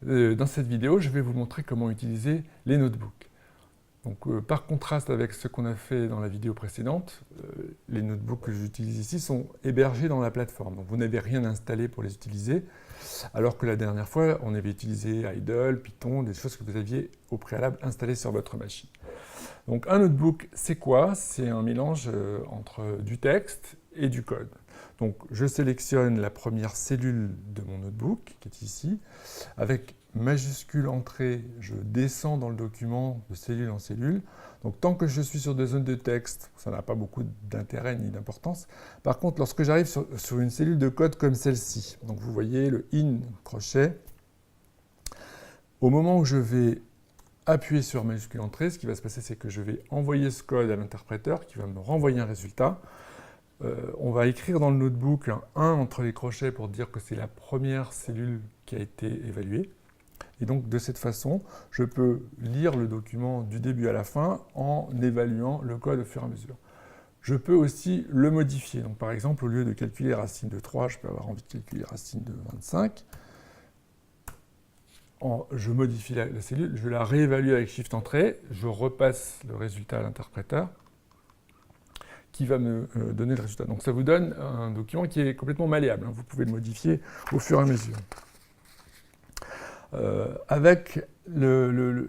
Dans cette vidéo, je vais vous montrer comment utiliser les notebooks. Donc, par contraste avec ce qu'on a fait dans la vidéo précédente, les notebooks que j'utilise ici sont hébergés dans la plateforme. Donc, vous n'avez rien installé pour les utiliser, alors que la dernière fois, on avait utilisé Idle, Python, des choses que vous aviez au préalable installées sur votre machine. Donc, un notebook, c'est quoi? C'est un mélange entre du texte et du code. Donc, je sélectionne la première cellule de mon notebook, qui est ici. Avec majuscule entrée, je descends dans le document de cellule en cellule. Donc, tant que je suis sur des zones de texte, ça n'a pas beaucoup d'intérêt ni d'importance. Par contre, lorsque j'arrive sur une cellule de code comme celle-ci, donc vous voyez le in crochet, au moment où je vais appuyer sur majuscule entrée, ce qui va se passer, c'est que je vais envoyer ce code à l'interpréteur qui va me renvoyer un résultat. On va écrire dans le notebook un 1 entre les crochets pour dire que c'est la première cellule qui a été évaluée. Et donc, de cette façon, je peux lire le document du début à la fin en évaluant le code au fur et à mesure. Je peux aussi le modifier. Donc, par exemple, au lieu de calculer racine de 3, je peux avoir envie de calculer racine de 25. Je modifie la cellule, je la réévalue avec Shift Entrée, je repasse le résultat à l'interpréteur qui va me donner le résultat. Donc ça vous donne un document qui est complètement malléable. Vous pouvez le modifier au fur et à mesure. Avec le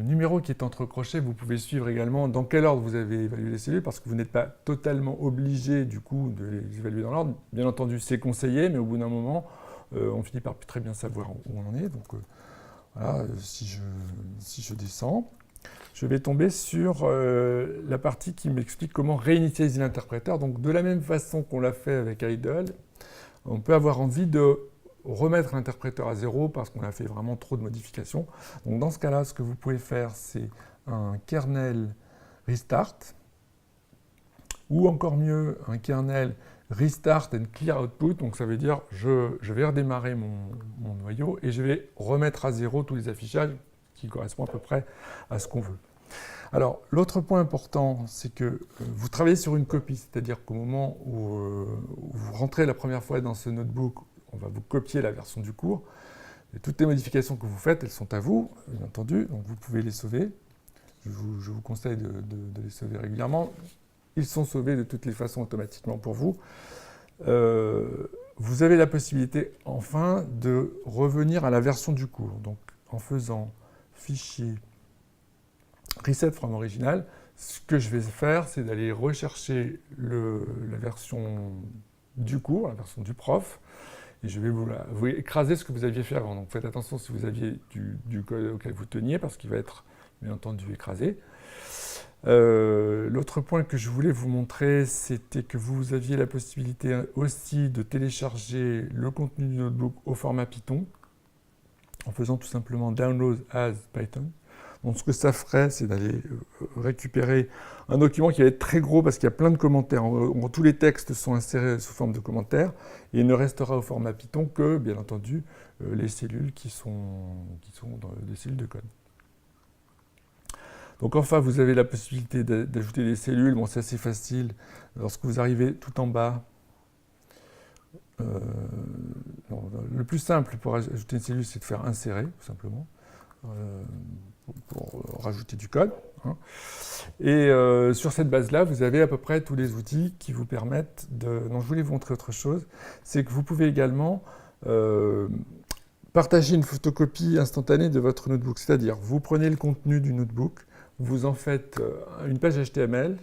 numéro qui est entre crochets, vous pouvez suivre également dans quel ordre vous avez évalué les cellules, parce que vous n'êtes pas totalement obligé du coup de les évaluer dans l'ordre. Bien entendu, c'est conseillé, mais au bout d'un moment, on finit par plus très bien savoir où on en est. Donc voilà, si je descends, je vais tomber sur la partie qui m'explique comment réinitialiser l'interpréteur. Donc de la même façon qu'on l'a fait avec Idle, on peut avoir envie de remettre l'interpréteur à zéro parce qu'on a fait vraiment trop de modifications. Donc dans ce cas-là, ce que vous pouvez faire, c'est un kernel restart, ou encore mieux, un kernel restart and clear output. Donc ça veut dire je vais redémarrer mon noyau et je vais remettre à zéro tous les affichages qui correspondent à peu près à ce qu'on veut. Alors, l'autre point important, c'est que vous travaillez sur une copie, c'est-à-dire qu'au moment où vous rentrez la première fois dans ce notebook, on va vous copier la version du cours. Et toutes les modifications que vous faites, elles sont à vous, bien entendu, donc vous pouvez les sauver. Je vous conseille de les sauver régulièrement. Ils sont sauvés de toutes les façons automatiquement pour vous. Vous avez la possibilité, enfin, de revenir à la version du cours. Donc, en faisant fichier reset from original, ce que je vais faire, c'est d'aller rechercher la version du cours, la version du prof, et je vais vous écraser ce que vous aviez fait avant. Donc faites attention si vous aviez du code auquel vous teniez, parce qu'il va être, bien entendu, écrasé. L'autre point que je voulais vous montrer, c'était que vous aviez la possibilité aussi de télécharger le contenu du notebook au format Python, en faisant tout simplement download as Python. Donc ce que ça ferait, c'est d'aller récupérer un document qui va être très gros parce qu'il y a plein de commentaires. Tous les textes sont insérés sous forme de commentaires et il ne restera au format Python que, bien entendu, les cellules qui sont dans des cellules de code. Donc enfin, vous avez la possibilité d'ajouter des cellules. Bon, c'est assez facile. Lorsque vous arrivez tout en bas, le plus simple pour ajouter une cellule, c'est de faire insérer, tout simplement. Pour rajouter du code. Et sur cette base-là, vous avez à peu près tous les outils qui vous permettent de... Donc je voulais vous montrer autre chose, c'est que vous pouvez également partager une photocopie instantanée de votre notebook. C'est-à-dire, vous prenez le contenu du notebook, vous en faites une page HTML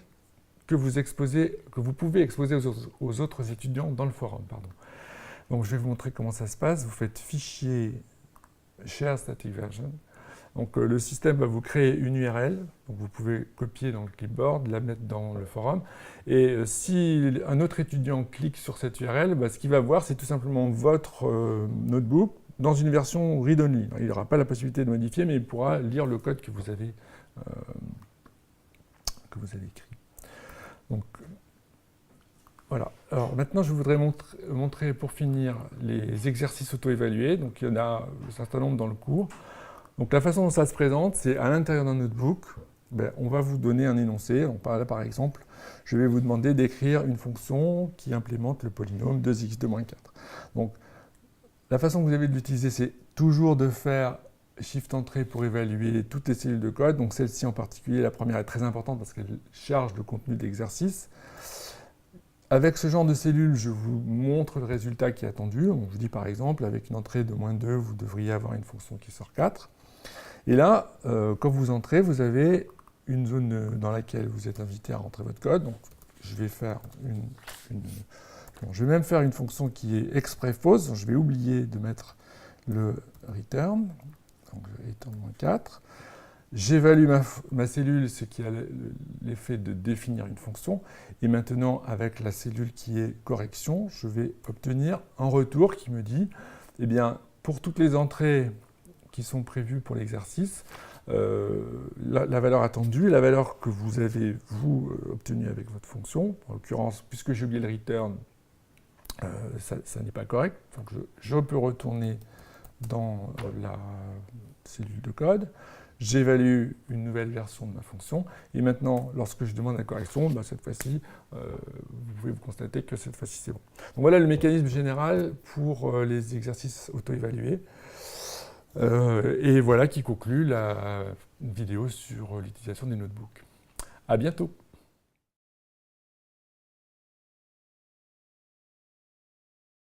que vous pouvez exposer aux autres étudiants dans le forum. Pardon. Donc je vais vous montrer comment ça se passe. Vous faites fichier share static version. Donc le système va vous créer une URL, donc vous pouvez copier dans le clipboard, la mettre dans le forum, et si un autre étudiant clique sur cette URL, ce qu'il va voir, c'est tout simplement votre notebook dans une version read-only. Il n'aura pas la possibilité de modifier, mais il pourra lire le code que vous avez écrit. Donc voilà. Alors maintenant, je voudrais montrer pour finir les exercices auto-évalués. Donc il y en a un certain nombre dans le cours. Donc la façon dont ça se présente, c'est à l'intérieur d'un notebook, on va vous donner un énoncé. Donc là, par exemple, je vais vous demander d'écrire une fonction qui implémente le polynôme 2x2 moins 4. Donc La façon que vous avez de l'utiliser, c'est toujours de faire Shift Entrée pour évaluer toutes les cellules de code. Donc celle-ci en particulier, la première est très importante parce qu'elle charge le contenu d'exercice. Avec ce genre de cellules, je vous montre le résultat qui est attendu. On vous dit par exemple, avec une entrée de -2, vous devriez avoir une fonction qui sort 4. Et là, quand vous entrez, vous avez une zone dans laquelle vous êtes invité à rentrer votre code. Donc je vais faire je vais même faire une fonction qui est exprès fausse. Je vais oublier de mettre le return, donc return -4. J'évalue ma cellule, ce qui a l'effet de définir une fonction. Et maintenant, avec la cellule qui est correction, je vais obtenir un retour qui me dit, eh bien, pour toutes les entrées qui sont prévues pour l'exercice, la valeur attendue, la valeur que vous avez, vous, obtenue avec votre fonction, en l'occurrence, puisque j'ai oublié le return, ça n'est pas correct. Donc je peux retourner dans la cellule de code. J'évalue une nouvelle version de ma fonction. Et maintenant, lorsque je demande la correction, cette fois-ci, vous pouvez vous constater que cette fois-ci, c'est bon. Donc voilà le mécanisme général pour les exercices auto-évalués. Et voilà qui conclut la vidéo sur l'utilisation des notebooks. À bientôt.